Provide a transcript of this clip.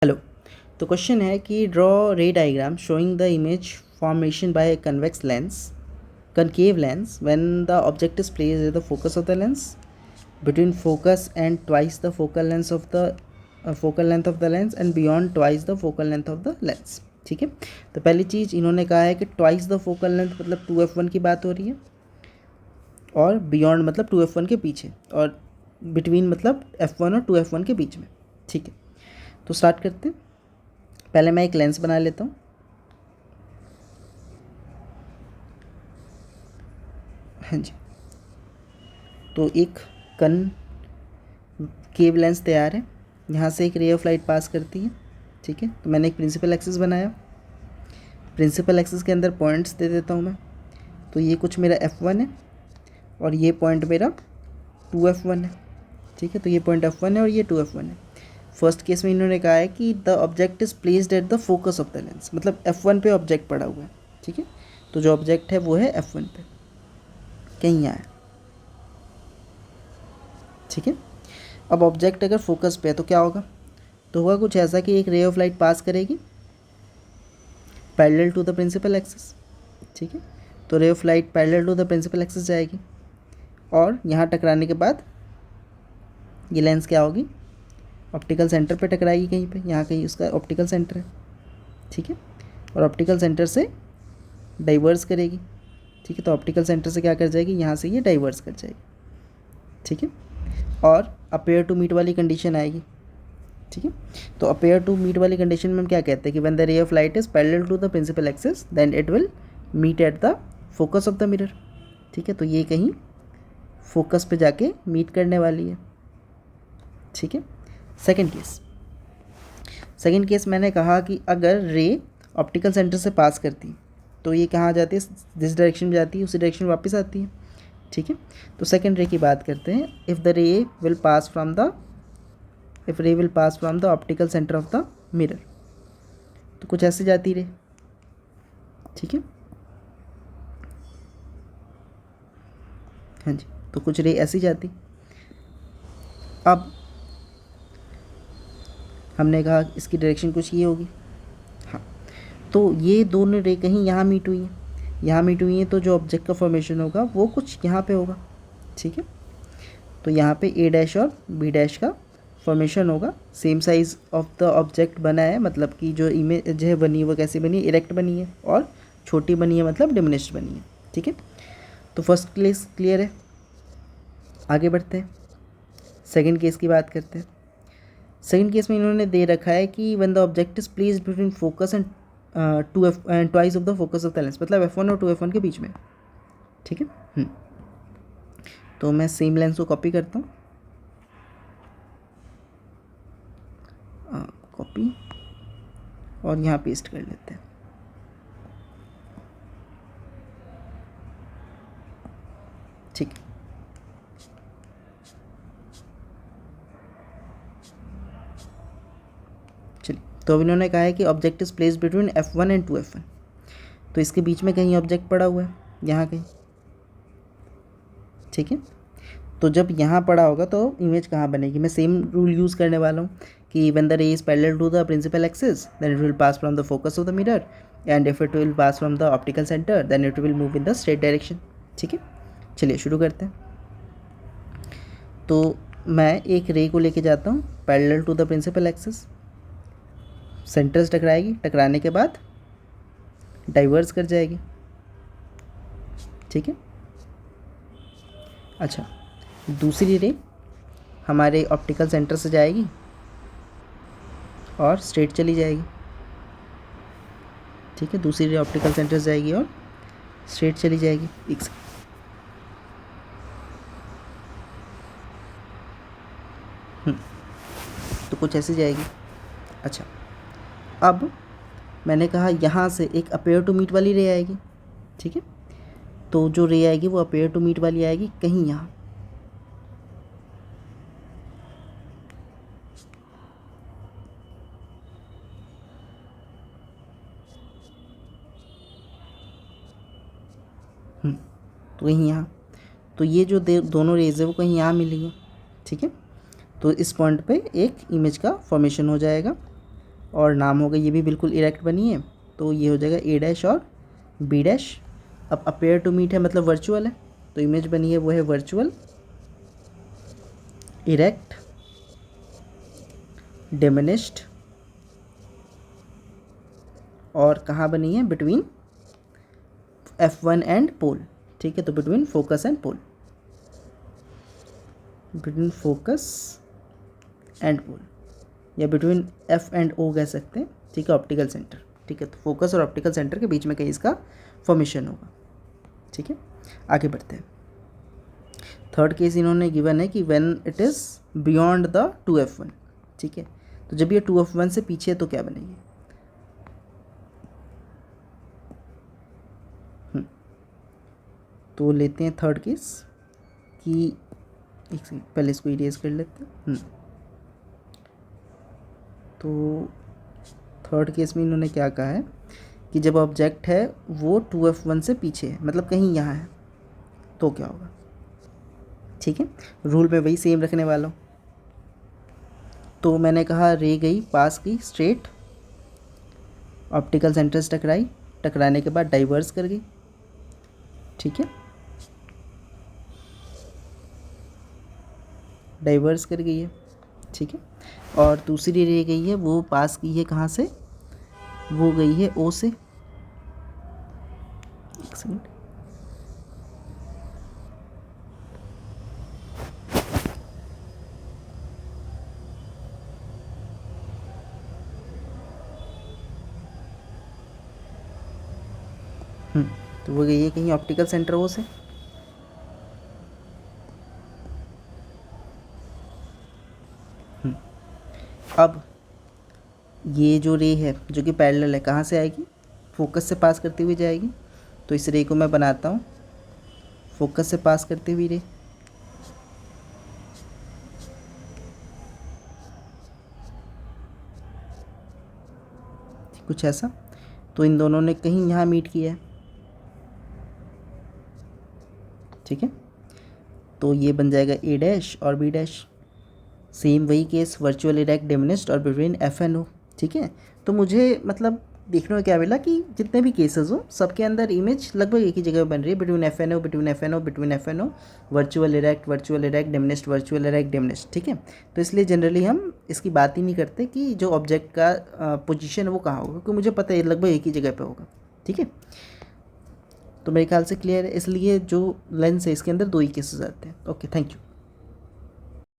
Hello. तो question है कि ड्रॉ रे diagram showing the image formation by convex lens concave lens when the object is placed at the focus of the lens between focus and twice the focal length of the lens and beyond twice the focal length of the lens। ठीक है, तो पहली चीज़ इन्होंने कहा है कि twice the focal length मतलब 2f1 की बात हो रही है, और बियॉन्ड मतलब 2f1 के पीछे, और बिटवीन मतलब f1 और 2f1 के बीच में। ठीक है, तो स्टार्ट करते हैं। पहले मैं एक लेंस बना लेता हूँ। हाँ जी, तो एक केव लेंस तैयार है, यहाँ से एक रे ऑफ लाइट पास करती है। ठीक है, तो मैंने एक प्रिंसिपल एक्सिस बनाया। प्रिंसिपल एक्सिस के अंदर पॉइंट्स दे देता हूँ मैं। तो ये कुछ मेरा f1 है और ये पॉइंट मेरा 2f1 है। ठीक है, तो ये पॉइंट f1 है और ये 2f1 है। फर्स्ट केस में इन्होंने कहा है कि the object is placed at the focus of the lens, मतलब f1 पे ऑब्जेक्ट पड़ा हुआ है। ठीक है, तो जो ऑब्जेक्ट है वो है f1 पे, कहीं यहाँ है। ठीक है, अब ऑब्जेक्ट अगर फोकस पे है तो क्या होगा, तो होगा कुछ ऐसा कि एक रे ऑफ लाइट पास करेगी parallel to the principal axis. ठीक है, तो ray of light parallel to the principal axis जाएगी और यहाँ टकराने के बाद ये लेंस क्या होगी, ऑप्टिकल सेंटर पे टकराएगी कहीं पे, यहाँ कहीं उसका ऑप्टिकल सेंटर है। ठीक है, और ऑप्टिकल सेंटर से डाइवर्स करेगी। ठीक है, तो ऑप्टिकल सेंटर से क्या कर जाएगी, यहाँ से ये डाइवर्स कर जाएगी। ठीक है, और अपेयर टू मीट वाली कंडीशन आएगी। ठीक है, तो अपेयर टू मीट वाली कंडीशन में हम क्या कहते हैं कि when the ray of light is parallel to the principal axis then it will meet at the focus of the mirror. ठीक है, तो ये कहीं फोकस पे जाके मीट करने वाली है। ठीक है, सेकेंड केस मैंने कहा कि अगर रे ऑप्टिकल सेंटर से पास करती तो ये कहाँ जाती है, जिस डायरेक्शन में जाती है उसी डायरेक्शन में वापस आती है। ठीक है, तो सेकेंड रे की बात करते हैं। इफ़ रे will pass from the optical centre of the mirror, तो कुछ ऐसे जाती रे। ठीक है, हाँ जी, तो कुछ रे ऐसी जाती। अब हमने कहा इसकी डायरेक्शन कुछ ये होगी। हाँ, तो ये दोनों रे कहीं यहाँ मीट हुई हैं, तो जो ऑब्जेक्ट का फॉर्मेशन होगा वो कुछ यहाँ पे होगा। ठीक है, तो यहाँ पे ए डैश और बी डैश का फॉर्मेशन होगा। Same size of the object बना है, मतलब कि जो इमेज है बनी है वो कैसी बनी है, इरेक्ट बनी है, और छोटी बनी है मतलब डिमिनिश्ड बनी है। ठीक है, तो फर्स्ट केस क्लियर है। आगे बढ़ते हैं, सेकंड केस की बात करते हैं। सेकंड केस में इन्होंने दे रखा है कि when the object is placed between focus and twice of the focus of the lens, मतलब f1 और 2f1 के बीच में। ठीक है, तो मैं सेम लेंस को कॉपी करता हूँ, कॉपी, और यहाँ पेस्ट कर लेते हैं। ठीक है, चलिए, तो अब इन्होंने कहा है कि object is place between f1 and 2f1, तो इसके बीच में कहीं ऑब्जेक्ट पड़ा हुआ है, यहाँ कहीं। ठीक है, तो जब यहाँ पड़ा होगा तो इमेज कहाँ बनेगी, मैं सेम रूल यूज़ करने वाला हूँ कि when the ray is parallel to the principal axis then it will pass from the focus of the mirror, and if it will pass from the optical centre then it will move in the straight direction. ठीक है, चलिए शुरू करते हैं। तो मैं एक रे को लेके जाता हूँ parallel to the principal axis, centre से टकराएगी, टकराने के बाद डाइवर्स कर जाएगी। ठीक है, अच्छा, दूसरी रे हमारे ऑप्टिकल सेंटर से जाएगी और स्ट्रेट चली जाएगी। ठीक है, दूसरी रे ऑप्टिकल सेंटर से जाएगी और स्ट्रेट चली जाएगी। एक सेकंड, तो कुछ ऐसे जाएगी। अच्छा, अब मैंने कहा यहाँ से एक अपेयर टू मीट वाली रे आएगी। ठीक है, तो जो रे आएगी वो अपेयर टू मीट वाली आएगी कहीं यहाँ। तो कहीं यहाँ, तो ये जो दोनों रेज है वो कहीं यहाँ मिलेंगी। ठीक है, तो इस पॉइंट पे एक इमेज का फॉर्मेशन हो जाएगा। और नाम होगा ये भी बिल्कुल इरेक्ट बनी है, तो ये हो जाएगा ए डैश और बी डैश। अब अपेयर टू मीट है मतलब वर्चुअल है, तो इमेज बनी है वो है वर्चुअल इरेक्ट डिमिनिश्ड, और कहाँ बनी है, बिटवीन F1 एंड पोल। ठीक है, तो between focus and pole, between focus and pole, या बिटवीन F एंड O कह सकते हैं। ठीक है, ऑप्टिकल सेंटर। ठीक है, तो फोकस और ऑप्टिकल सेंटर के बीच में कहीं इसका फॉर्मेशन होगा। ठीक है, आगे बढ़ते हैं। थर्ड केस इन्होंने गिवन है कि when it is beyond the 2F1। ठीक है, तो जब ये 2F1 से पीछे है तो क्या बनेगी, तो लेते हैं थर्ड केस कि एक सेकंड पहले इसको इरेज कर लेते हैं। तो थर्ड केस में इन्होंने क्या कहा है कि जब ऑब्जेक्ट है वो 2F1 से पीछे है, मतलब कहीं यहाँ है, तो क्या होगा। ठीक है, रूल में वही सेम रखने वाला हूँ। तो मैंने कहा रे गई पास की स्ट्रेट, ऑप्टिकल सेंटर से टकराई, टकराने के बाद डाइवर्स कर गई। ठीक है, डाइवर्स कर गई है। ठीक है, और दूसरी रे गई है वो पास की है कहाँ से, वो गई है ओ से। एक सेकंड, तो वो गई है कहीं ऑप्टिकल सेंटर ओ से। अब ये जो रे है जो कि पैरेलल है, कहाँ से आएगी, फोकस से पास करती हुई जाएगी। तो इस रे को मैं बनाता हूँ फोकस से पास करती हुई रे। कुछ ऐसा, तो इन दोनों ने कहीं यहाँ मीट किया है। ठीक है, तो ये बन जाएगा ए डैश और बी डैश। सेम वही केस वर्चुअल इरेक्ट डिमिनिश्ड और बिटवीन F एंड O। ठीक है, तो मुझे मतलब देखने में क्या मिला कि जितने भी केसेस हो सबके अंदर इमेज लगभग एक ही जगह बन रही है, between F and O, between F and O, between F and O, virtual erect diminished, virtual erect diminished. ठीक है, तो इसलिए जनरली हम इसकी बात ही नहीं करते कि जो ऑब्जेक्ट का पोजीशन है वो कहाँ होगा, क्योंकि मुझे पता है लगभग एक ही जगह पे होगा। ठीक है, तो मेरे ख्याल से क्लियर है। इसलिए जो लेंस है इसके अंदर दो ही केसेस आते हैं। Okay, thank you.